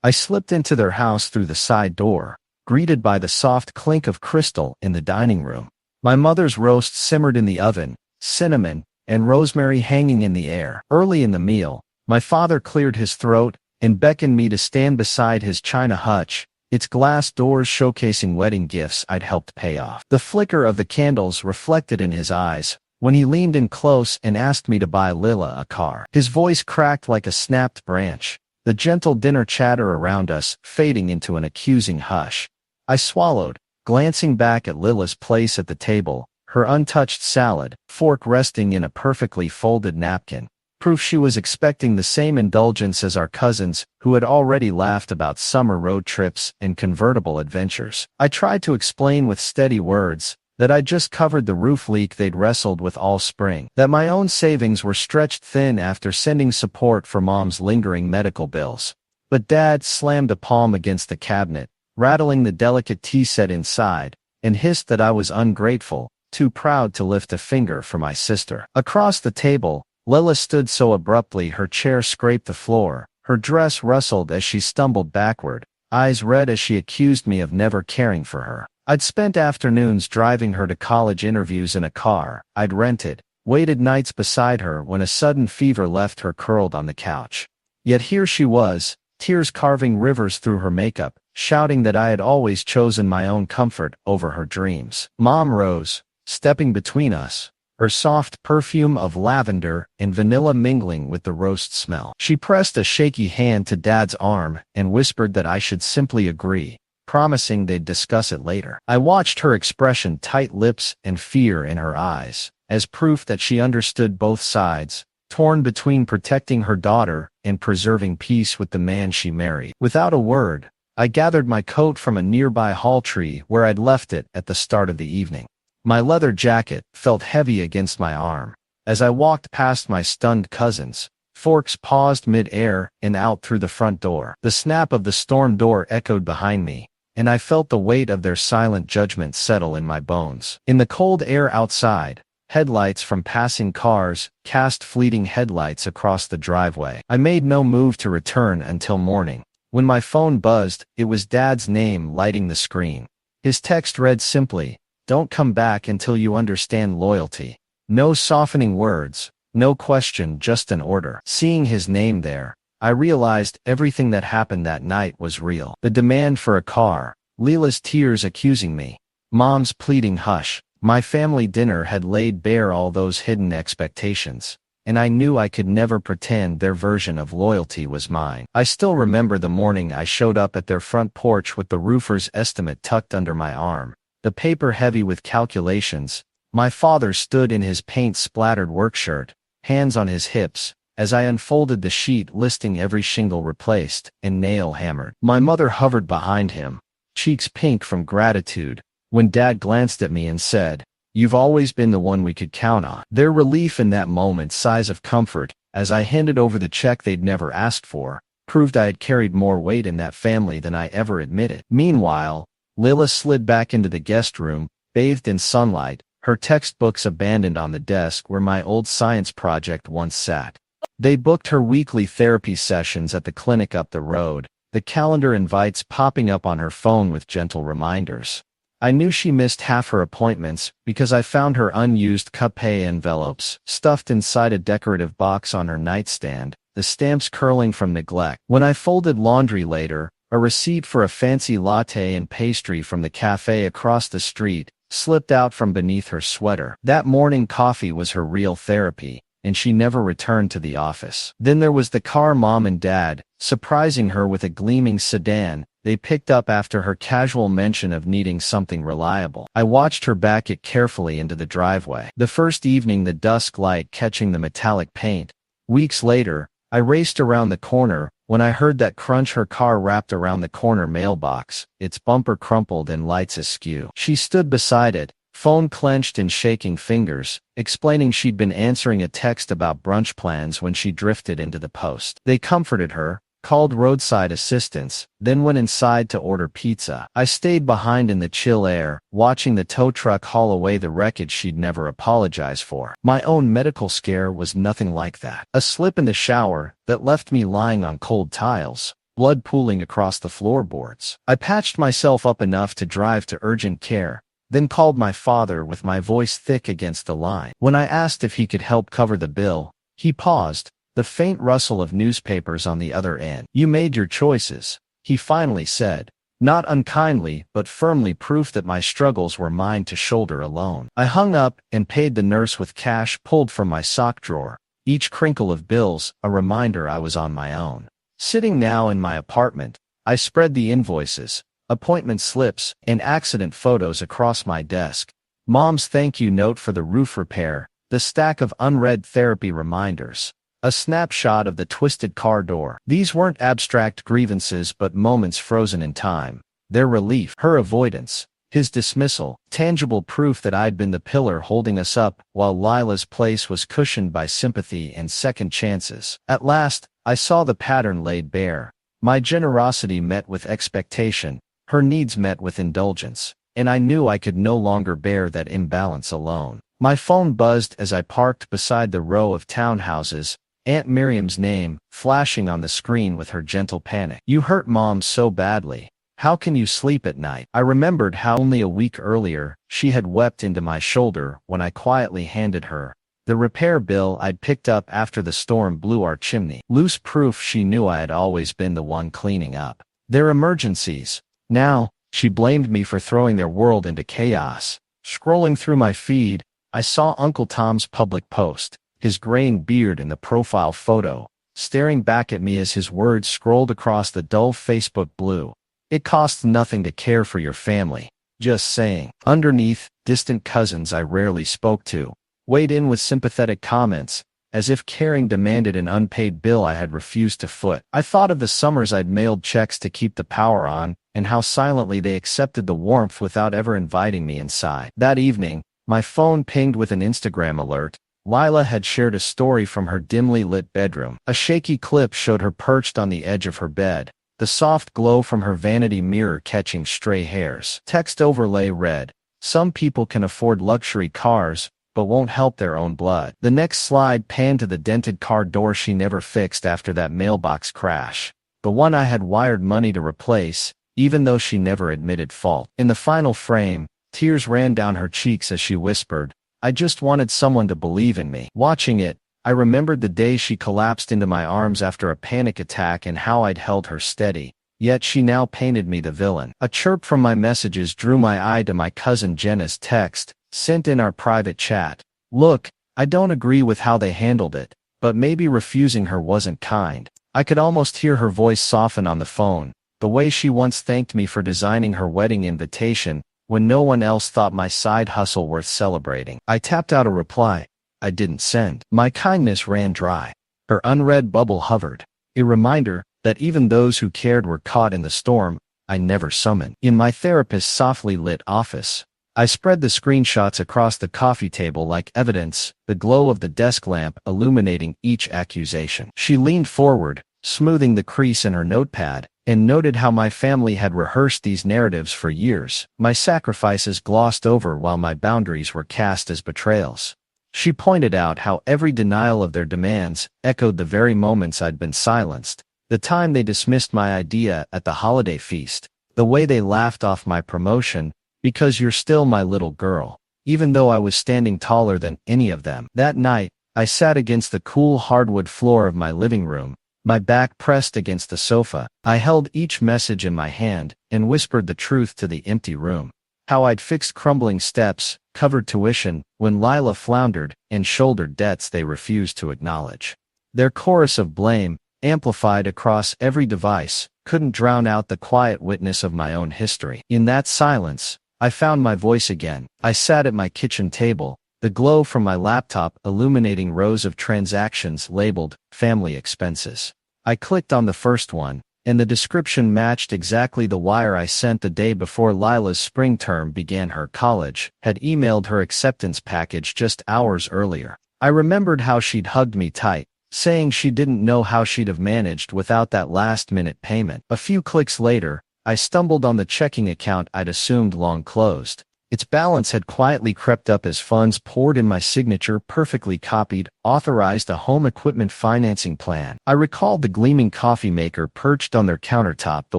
I slipped into their house through the side door, greeted by the soft clink of crystal in the dining room. My mother's roast simmered in the oven, cinnamon and rosemary hanging in the air. Early in the meal, my father cleared his throat and beckoned me to stand beside his china hutch, its glass doors showcasing wedding gifts I'd helped pay off. The flicker of the candles reflected in his eyes when he leaned in close and asked me to buy Lila a car. His voice cracked like a snapped branch, the gentle dinner chatter around us fading into an accusing hush. I swallowed, glancing back at Lila's place at the table, her untouched salad, fork resting in a perfectly folded napkin, proof she was expecting the same indulgence as our cousins, who had already laughed about summer road trips and convertible adventures. I tried to explain with steady words that I'd just covered the roof leak they'd wrestled with all spring, that my own savings were stretched thin after sending support for Mom's lingering medical bills. But Dad slammed a palm against the cabinet, rattling the delicate tea set inside, and hissed that I was ungrateful, too proud to lift a finger for my sister. Across the table, Lila stood so abruptly her chair scraped the floor, her dress rustled as she stumbled backward, eyes red as she accused me of never caring for her. I'd spent afternoons driving her to college interviews in a car I'd rented, waited nights beside her when a sudden fever left her curled on the couch. Yet here she was, tears carving rivers through her makeup, shouting that I had always chosen my own comfort over her dreams. Mom rose, stepping between us, her soft perfume of lavender and vanilla mingling with the roast smell. She pressed a shaky hand to Dad's arm and whispered that I should simply agree, promising they'd discuss it later. I watched her expression, tight lips and fear in her eyes, as proof that she understood both sides, torn between protecting her daughter and preserving peace with the man she married. Without a word, I gathered my coat from a nearby hall tree where I'd left it at the start of the evening. My leather jacket felt heavy against my arm. As I walked past my stunned cousins, Forks paused mid-air and out through the front door. The snap of the storm door echoed behind me, and I felt the weight of their silent judgment settle in my bones. In the cold air outside, headlights from passing cars cast fleeting headlights across the driveway. I made no move to return until morning. When my phone buzzed, it was Dad's name lighting the screen. His text read simply, "Don't come back until you understand loyalty." No softening words, no question, just an order. Seeing his name there, I realized everything that happened that night was real. The demand for a car, Lila's tears accusing me, Mom's pleading hush. My family dinner had laid bare all those hidden expectations, and I knew I could never pretend their version of loyalty was mine. I still remember the morning I showed up at their front porch with the roofer's estimate tucked under my arm, the paper heavy with calculations. My father stood in his paint-splattered workshirt, hands on his hips, as I unfolded the sheet listing every shingle replaced and nail hammered. My mother hovered behind him, cheeks pink from gratitude, when Dad glanced at me and said, "You've always been the one we could count on." Their relief in that moment, sighs of comfort, as I handed over the check they'd never asked for, proved I had carried more weight in that family than I ever admitted. Meanwhile, Lila slid back into the guest room, bathed in sunlight, her textbooks abandoned on the desk where my old science project once sat. They booked her weekly therapy sessions at the clinic up the road, the calendar invites popping up on her phone with gentle reminders. I knew she missed half her appointments because I found her unused Capay envelopes stuffed inside a decorative box on her nightstand, the stamps curling from neglect. When I folded laundry later, a receipt for a fancy latte and pastry from the cafe across the street slipped out from beneath her sweater. That morning coffee was her real therapy, and she never returned to the office. Then there was the car Mom and Dad, surprising her with a gleaming sedan they picked up after her casual mention of needing something reliable. I watched her back it carefully into the driveway. The first evening, the dusk light catching the metallic paint. Weeks later, I raced around the corner when I heard that crunch. Her car wrapped around the corner mailbox, its bumper crumpled and lights askew. She stood beside it, phone clenched in shaking fingers, explaining she'd been answering a text about brunch plans when she drifted into the post. They comforted her, called roadside assistance, then went inside to order pizza. I stayed behind in the chill air, watching the tow truck haul away the wreckage she'd never apologize for. My own medical scare was nothing like that. A slip in the shower that left me lying on cold tiles, blood pooling across the floorboards. I patched myself up enough to drive to urgent care, then called my father with my voice thick against the line. When I asked if he could help cover the bill, he paused, the faint rustle of newspapers on the other end. "You made your choices," he finally said, not unkindly but firmly, proof that my struggles were mine to shoulder alone. I hung up and paid the nurse with cash pulled from my sock drawer, each crinkle of bills a reminder I was on my own. Sitting now in my apartment, I spread the invoices, appointment slips, and accident photos across my desk. Mom's thank you note for the roof repair, the stack of unread therapy reminders, a snapshot of the twisted car door. These weren't abstract grievances but moments frozen in time. Their relief, her avoidance, his dismissal, tangible proof that I'd been the pillar holding us up while Lila's place was cushioned by sympathy and second chances. At last, I saw the pattern laid bare. My generosity met with expectation, her needs met with indulgence, and I knew I could no longer bear that imbalance alone. My phone buzzed as I parked beside the row of townhouses, Aunt Miriam's name flashing on the screen with her gentle panic. "You hurt Mom so badly. How can you sleep at night?" I remembered how only a week earlier, she had wept into my shoulder when I quietly handed her the repair bill I'd picked up after the storm blew our chimney. Loose proof she knew I had always been the one cleaning up their emergencies. Now, she blamed me for throwing their world into chaos. Scrolling through my feed, I saw Uncle Tom's public post, his graying beard in the profile photo, staring back at me as his words scrolled across the dull Facebook blue. "It costs nothing to care for your family. Just saying." Underneath, distant cousins I rarely spoke to weighed in with sympathetic comments, as if caring demanded an unpaid bill I had refused to foot. I thought of the summers I'd mailed checks to keep the power on, and how silently they accepted the warmth without ever inviting me inside. That evening, my phone pinged with an Instagram alert. Lila had shared a story from her dimly lit bedroom. A shaky clip showed her perched on the edge of her bed, the soft glow from her vanity mirror catching stray hairs. Text overlay read, "Some people can afford luxury cars, but won't help their own blood." The next slide panned to the dented car door she never fixed after that mailbox crash, the one I had wired money to replace, even though she never admitted fault. In the final frame, tears ran down her cheeks as she whispered, "I just wanted someone to believe in me." Watching it, I remembered the day she collapsed into my arms after a panic attack and how I'd held her steady. Yet she now painted me the villain. A chirp from my messages drew my eye to my cousin Jenna's text, sent in our private chat. "Look, I don't agree with how they handled it, but maybe refusing her wasn't kind." I could almost hear her voice soften on the phone, the way she once thanked me for designing her wedding invitation, when no one else thought my side hustle worth celebrating. I tapped out a reply. I didn't send. My kindness ran dry. Her unread bubble hovered, a reminder that even those who cared were caught in the storm I never summoned. In my therapist's softly lit office, I spread the screenshots across the coffee table like evidence, the glow of the desk lamp illuminating each accusation. She leaned forward, smoothing the crease in her notepad, and noted how my family had rehearsed these narratives for years, my sacrifices glossed over while my boundaries were cast as betrayals. She pointed out how every denial of their demands echoed the very moments I'd been silenced, the time they dismissed my idea at the holiday feast, the way they laughed off my promotion, "Because you're still my little girl," even though I was standing taller than any of them. That night, I sat against the cool hardwood floor of my living room, my back pressed against the sofa. I held each message in my hand and whispered the truth to the empty room. How I'd fixed crumbling steps, covered tuition, when Lila floundered, and shouldered debts they refused to acknowledge. Their chorus of blame, amplified across every device, couldn't drown out the quiet witness of my own history. In that silence, I found my voice again. I sat at my kitchen table, the glow from my laptop illuminating rows of transactions labeled family expenses. I clicked on the first one, and the description matched exactly the wire I sent the day before Lila's spring term began. Her college had emailed her acceptance package just hours earlier. I remembered how she'd hugged me tight, saying she didn't know how she'd have managed without that last-minute payment. A few clicks later, I stumbled on the checking account I'd assumed long closed. Its balance had quietly crept up as funds poured in. My signature, perfectly copied, authorized a home equipment financing plan. I recalled the gleaming coffee maker perched on their countertop, the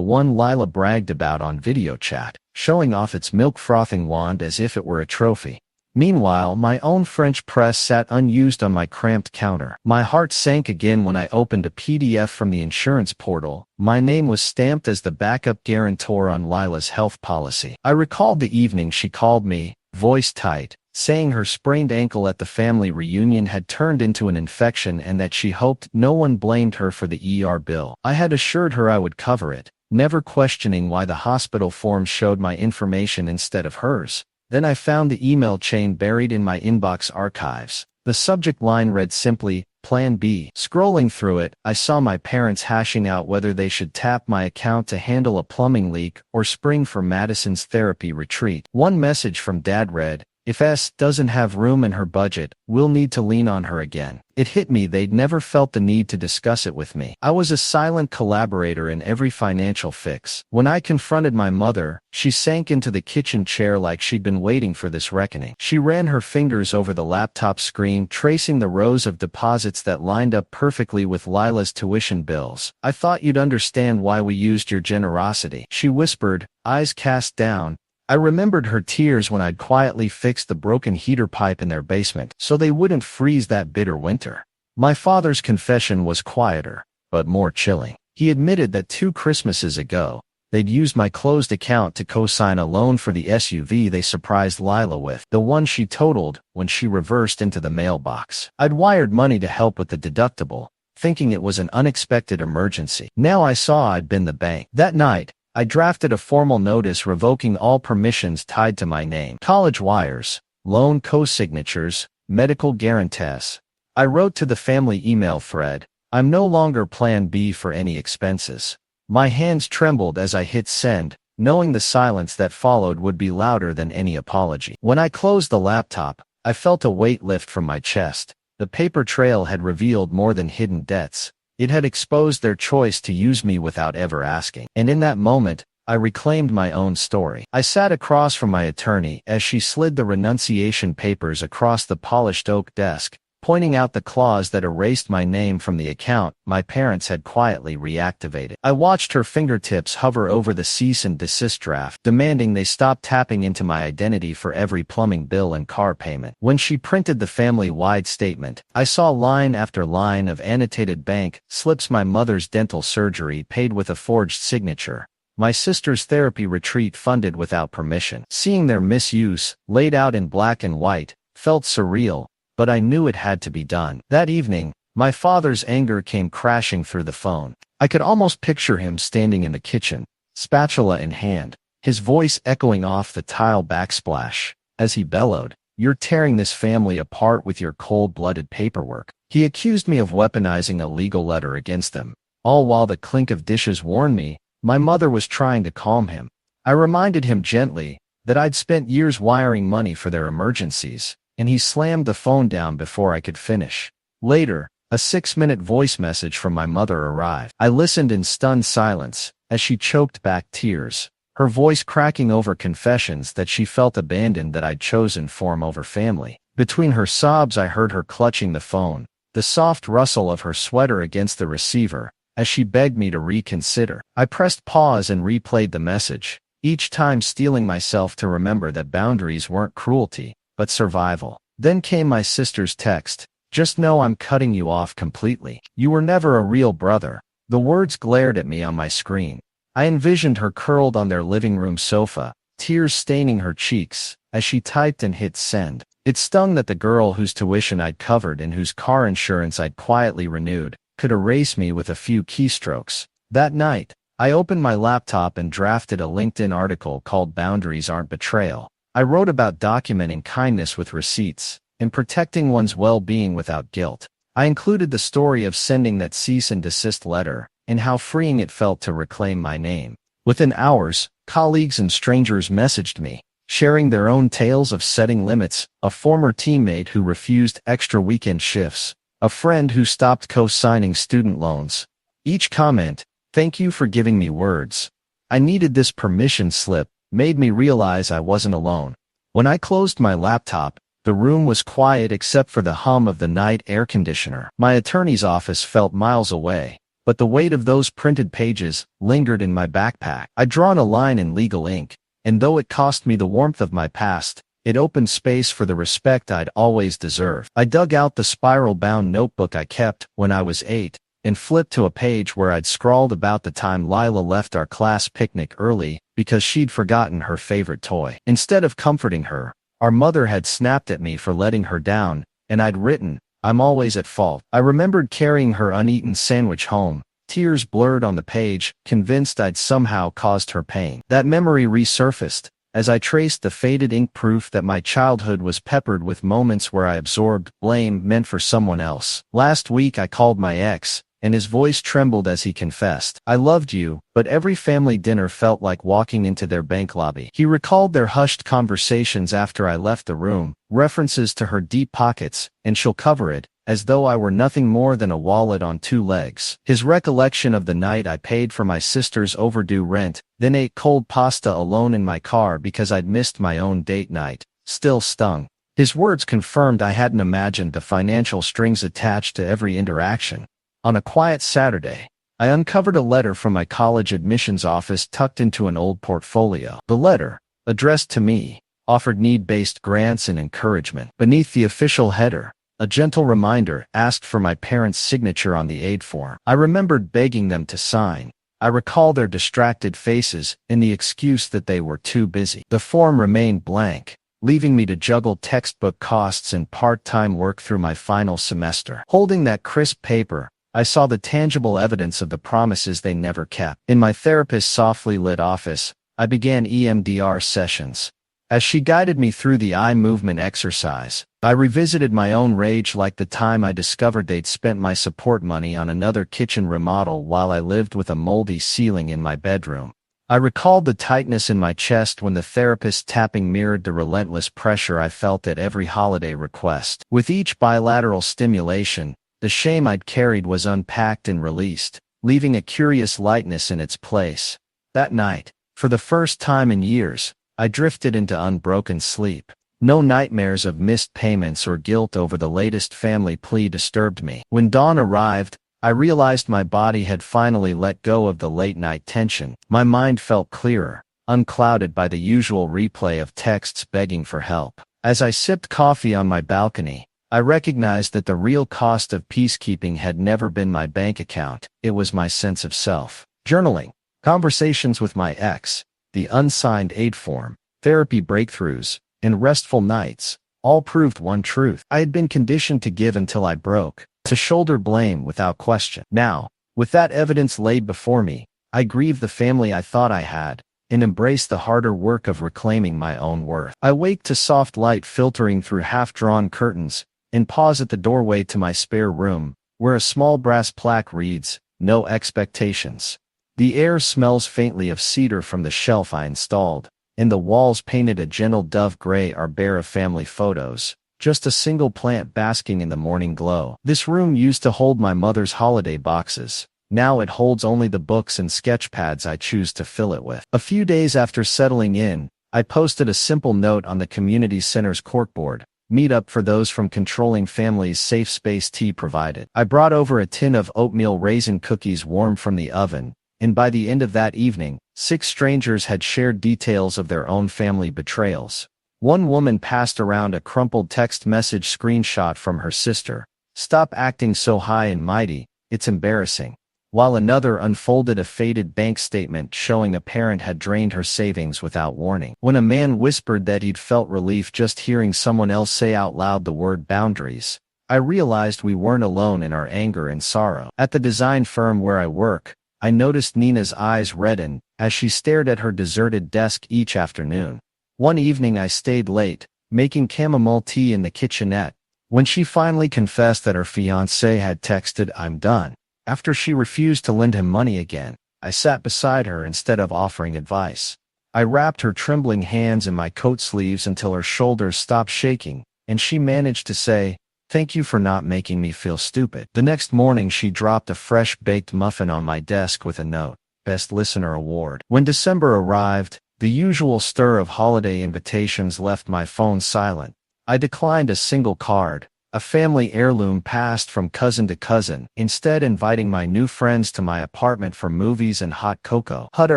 one Lila bragged about on video chat, showing off its milk-frothing wand as if it were a trophy. Meanwhile, my own French press sat unused on my cramped counter. My heart sank again when I opened a PDF from the insurance portal. My name was stamped as the backup guarantor on Lila's health policy. I recalled the evening she called me, voice tight, saying her sprained ankle at the family reunion had turned into an infection and that she hoped no one blamed her for the ER bill. I had assured her I would cover it, never questioning why the hospital forms showed my information instead of hers. Then I found the email chain buried in my inbox archives. The subject line read simply, Plan B. Scrolling through it, I saw my parents hashing out whether they should tap my account to handle a plumbing leak or spring for Madison's therapy retreat. One message from Dad read, "If S doesn't have room in her budget, we'll need to lean on her again." It hit me they'd never felt the need to discuss it with me. I was a silent collaborator in every financial fix. When I confronted my mother, she sank into the kitchen chair like she'd been waiting for this reckoning. She ran her fingers over the laptop screen, tracing the rows of deposits that lined up perfectly with Lila's tuition bills. "I thought you'd understand why we used your generosity," she whispered, eyes cast down. I remembered her tears when I'd quietly fixed the broken heater pipe in their basement so they wouldn't freeze that bitter winter. My father's confession was quieter, but more chilling. He admitted that 2 Christmases ago, they'd used my closed account to co-sign a loan for the SUV they surprised Lila with, the one she totaled when she reversed into the mailbox. I'd wired money to help with the deductible, thinking it was an unexpected emergency. Now I saw I'd been the bank. That night, I drafted a formal notice revoking all permissions tied to my name. College wires, loan co-signatures, medical guarantors. I wrote to the family email thread, "I'm no longer Plan B for any expenses." My hands trembled as I hit send, knowing the silence that followed would be louder than any apology. When I closed the laptop, I felt a weight lift from my chest. The paper trail had revealed more than hidden debts. It had exposed their choice to use me without ever asking. And in that moment, I reclaimed my own story. I sat across from my attorney as she slid the renunciation papers across the polished oak desk, pointing out the clause that erased my name from the account my parents had quietly reactivated. I watched her fingertips hover over the cease and desist draft, demanding they stop tapping into my identity for every plumbing bill and car payment. When she printed the family-wide statement, I saw line after line of annotated bank slips, my mother's dental surgery paid with a forged signature, my sister's therapy retreat funded without permission. Seeing their misuse, laid out in black and white, felt surreal, but I knew it had to be done. That evening, my father's anger came crashing through the phone. I could almost picture him standing in the kitchen, spatula in hand, his voice echoing off the tile backsplash, as he bellowed, "You're tearing this family apart with your cold-blooded paperwork." He accused me of weaponizing a legal letter against them, all while the clink of dishes warned me my mother was trying to calm him. I reminded him gently that I'd spent years wiring money for their emergencies, and he slammed the phone down before I could finish. Later, a 6-minute voice message from my mother arrived. I listened in stunned silence as she choked back tears, her voice cracking over confessions that she felt abandoned, that I'd chosen form over family. Between her sobs, I heard her clutching the phone, the soft rustle of her sweater against the receiver, as she begged me to reconsider. I pressed pause and replayed the message, each time steeling myself to remember that boundaries weren't cruelty, but survival. Then came my sister's text, "Just know I'm cutting you off completely. You were never a real brother." The words glared at me on my screen. I envisioned her curled on their living room sofa, tears staining her cheeks, as she typed and hit send. It stung that the girl whose tuition I'd covered and whose car insurance I'd quietly renewed could erase me with a few keystrokes. That night, I opened my laptop and drafted a LinkedIn article called "Boundaries Aren't Betrayal." I wrote about documenting kindness with receipts and protecting one's well-being without guilt. I included the story of sending that cease and desist letter and how freeing it felt to reclaim my name. Within hours, colleagues and strangers messaged me, sharing their own tales of setting limits: a former teammate who refused extra weekend shifts, a friend who stopped co-signing student loans. Each comment, "Thank you for giving me words. I needed this permission slip," made me realize I wasn't alone. When I closed my laptop, the room was quiet except for the hum of the night air conditioner. My attorney's office felt miles away, but the weight of those printed pages lingered in my backpack. I'd drawn a line in legal ink, and though it cost me the warmth of my past, it opened space for the respect I'd always deserved. I dug out the spiral-bound notebook I kept when I was 8, and flipped to a page where I'd scrawled about the time Lila left our class picnic early because she'd forgotten her favorite toy. Instead of comforting her, our mother had snapped at me for letting her down, and I'd written, "I'm always at fault." I remembered carrying her uneaten sandwich home, tears blurred on the page, convinced I'd somehow caused her pain. That memory resurfaced as I traced the faded ink, proof that my childhood was peppered with moments where I absorbed blame meant for someone else. Last week I called my ex, and his voice trembled as he confessed, "I loved you, but every family dinner felt like walking into their bank lobby." He recalled their hushed conversations after I left the room, references to her deep pockets, and "she'll cover it," as though I were nothing more than a wallet on two legs. His recollection of the night I paid for my sister's overdue rent, then ate cold pasta alone in my car because I'd missed my own date night, still stung. His words confirmed I hadn't imagined the financial strings attached to every interaction. On a quiet Saturday, I uncovered a letter from my college admissions office tucked into an old portfolio. The letter, addressed to me, offered need-based grants and encouragement. Beneath the official header, a gentle reminder asked for my parents' signature on the aid form. I remembered begging them to sign. I recall their distracted faces and the excuse that they were too busy. The form remained blank, leaving me to juggle textbook costs and part-time work through my final semester. Holding that crisp paper, I saw the tangible evidence of the promises they never kept. In my therapist's softly lit office, I began EMDR sessions. As she guided me through the eye movement exercise, I revisited my own rage, like the time I discovered they'd spent my support money on another kitchen remodel while I lived with a moldy ceiling in my bedroom. I recalled the tightness in my chest when the therapist's tapping mirrored the relentless pressure I felt at every holiday request. With each bilateral stimulation, the shame I'd carried was unpacked and released, leaving a curious lightness in its place. That night, for the first time in years, I drifted into unbroken sleep. No nightmares of missed payments or guilt over the latest family plea disturbed me. When dawn arrived, I realized my body had finally let go of the late-night tension. My mind felt clearer, unclouded by the usual replay of texts begging for help. As I sipped coffee on my balcony, I recognized that the real cost of peacekeeping had never been my bank account, it was my sense of self. Journaling, conversations with my ex, the unsigned aid form, therapy breakthroughs, and restful nights, all proved one truth. I had been conditioned to give until I broke, to shoulder blame without question. Now, with that evidence laid before me, I grieved the family I thought I had, and embraced the harder work of reclaiming my own worth. I waked to soft light filtering through half-drawn curtains, and pause at the doorway to my spare room, where a small brass plaque reads, "No expectations." The air smells faintly of cedar from the shelf I installed, and the walls, painted a gentle dove gray, are bare of family photos, just a single plant basking in the morning glow. This room used to hold my mother's holiday boxes. Now it holds only the books and sketch pads I choose to fill it with. A few days after settling in, I posted a simple note on the community center's corkboard, "Meet up for those from controlling families, safe space tea provided." I brought over a tin of oatmeal raisin cookies warm from the oven, and by the end of that evening, 6 strangers had shared details of their own family betrayals. One woman passed around a crumpled text message screenshot from her sister, "Stop acting so high and mighty, it's embarrassing," while another unfolded a faded bank statement showing a parent had drained her savings without warning. When a man whispered that he'd felt relief just hearing someone else say out loud the word boundaries, I realized we weren't alone in our anger and sorrow. At the design firm where I work, I noticed Nina's eyes redden as she stared at her deserted desk each afternoon. One evening I stayed late, making chamomile tea in the kitchenette, when she finally confessed that her fiancé had texted, "I'm done." After she refused to lend him money again, I sat beside her instead of offering advice. I wrapped her trembling hands in my coat sleeves until her shoulders stopped shaking, and she managed to say, "Thank you for not making me feel stupid." The next morning she dropped a fresh baked muffin on my desk with a note, "Best Listener Award." When December arrived, The usual stir of holiday invitations left my phone silent. I declined a single card, a family heirloom passed from cousin to cousin, instead inviting my new friends to my apartment for movies and hot cocoa. Hutter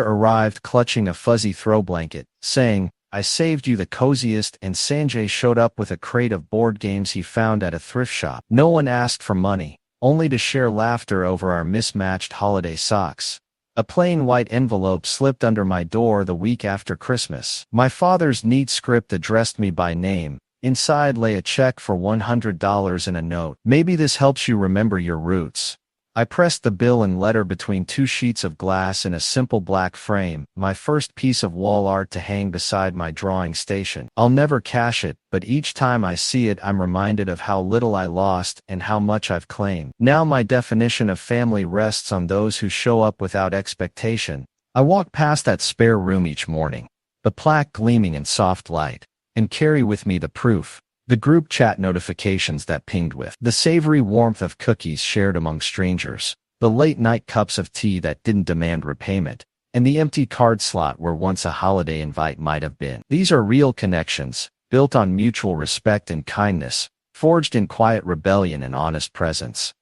arrived clutching a fuzzy throw blanket, saying, "I saved you the coziest," and Sanjay showed up with a crate of board games he found at a thrift shop. No one asked for money, only to share laughter over our mismatched holiday socks. A plain white envelope slipped under my door the week after Christmas. My father's neat script addressed me by name. Inside lay a check for $100 and a note. "Maybe this helps you remember your roots." I pressed the bill and letter between two sheets of glass in a simple black frame, my first piece of wall art to hang beside my drawing station. I'll never cash it, but each time I see it I'm reminded of how little I lost and how much I've claimed. Now my definition of family rests on those who show up without expectation. I walk past that spare room each morning, the plaque gleaming in soft light, and carry with me the proof. The group chat notifications that pinged with the savory warmth of cookies shared among strangers, the late-night cups of tea that didn't demand repayment, and the empty card slot where once a holiday invite might have been. These are real connections, built on mutual respect and kindness, forged in quiet rebellion and honest presence.